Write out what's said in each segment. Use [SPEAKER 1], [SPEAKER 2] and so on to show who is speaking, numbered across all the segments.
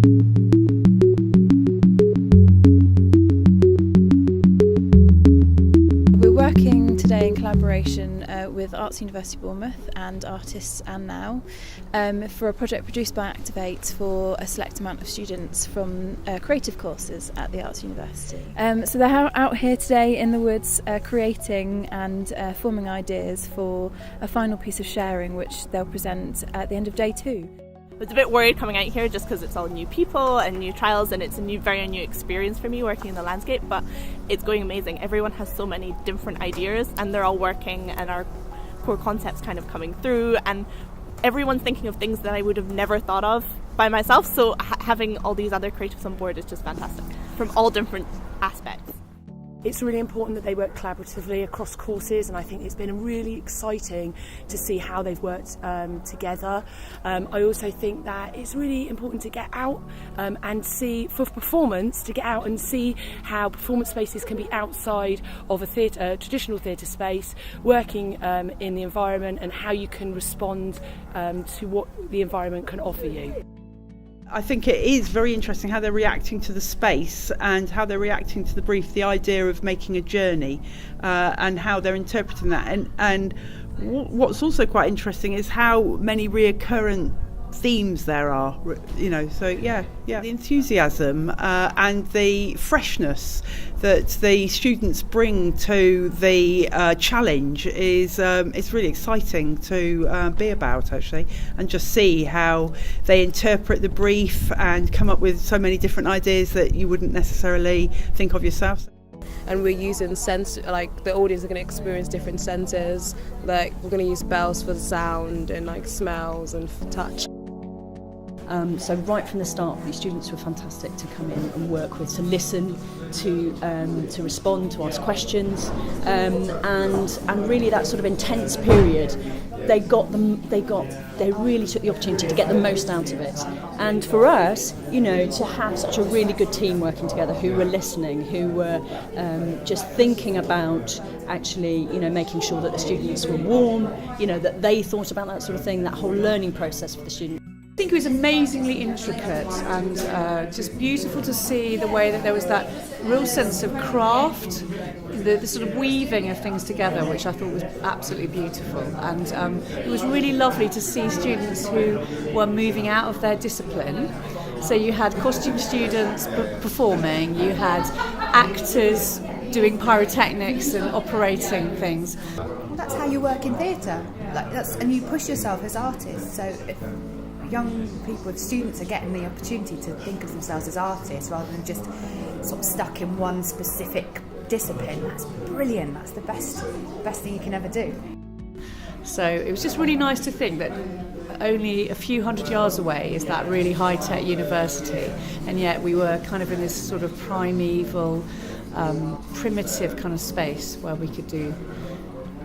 [SPEAKER 1] We're working today in collaboration with Arts University Bournemouth and Artists and Now for a project produced by Activate for a select amount of students from creative courses at the Arts University. So they're out here today in the woods creating and forming ideas for a final piece of sharing which they'll present at the end of day 2.
[SPEAKER 2] I was a bit worried coming out here just because it's all new people and new trials, and it's a very new experience for me working in the landscape, but it's going amazing. Everyone has so many different ideas and they're all working, and our core concepts kind of coming through, and everyone's thinking of things that I would have never thought of by myself, so having all these other creatives on board is just fantastic from all different aspects.
[SPEAKER 3] It's really important that they work collaboratively across courses, and I think it's been really exciting to see how they've worked together. I also think that it's really important to get out and see, for performance, to get out and see how performance spaces can be outside of a traditional theatre space, working in the environment, and how you can respond to what the environment can offer you.
[SPEAKER 4] I think it is very interesting how they're reacting to the space and how they're reacting to the brief, the idea of making a journey, and how they're interpreting that. And what's also quite interesting is how many reoccurrent themes there are, so the enthusiasm and the freshness that the students bring to the challenge is it's really exciting to be about, actually, and just see how they interpret the brief and come up with so many different ideas that you wouldn't necessarily think of yourself.
[SPEAKER 5] And we're using sense, like the audience are going to experience different senses, like we're going to use bells for the sound and like smells and for touch.
[SPEAKER 6] So right from the start, these students were fantastic to come in and work with, to listen, to respond, to ask questions, and really that sort of intense period, they really took the opportunity to get the most out of it. And for us, to have such a really good team working together, who were listening, who were just thinking about actually, making sure that the students were warm, that they thought about that sort of thing, that whole learning process for the students.
[SPEAKER 7] I think it was amazingly intricate and just beautiful to see the way that there was that real sense of craft, the sort of weaving of things together, which I thought was absolutely beautiful. And it was really lovely to see students who were moving out of their discipline. So you had costume students performing, you had actors doing pyrotechnics and operating things.
[SPEAKER 8] Well, that's how you work in theatre, and you push yourself as artists. So if young people, students, are getting the opportunity to think of themselves as artists rather than just sort of stuck in one specific discipline, that's brilliant. That's the best thing you can ever do.
[SPEAKER 7] So it was just really nice to think that only a few hundred yards away is that really high-tech university, and yet we were kind of in this sort of primeval, primitive kind of space where we could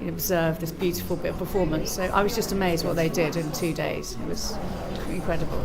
[SPEAKER 7] observe this beautiful bit of performance. So I was just amazed what they did in 2 days. It was incredible.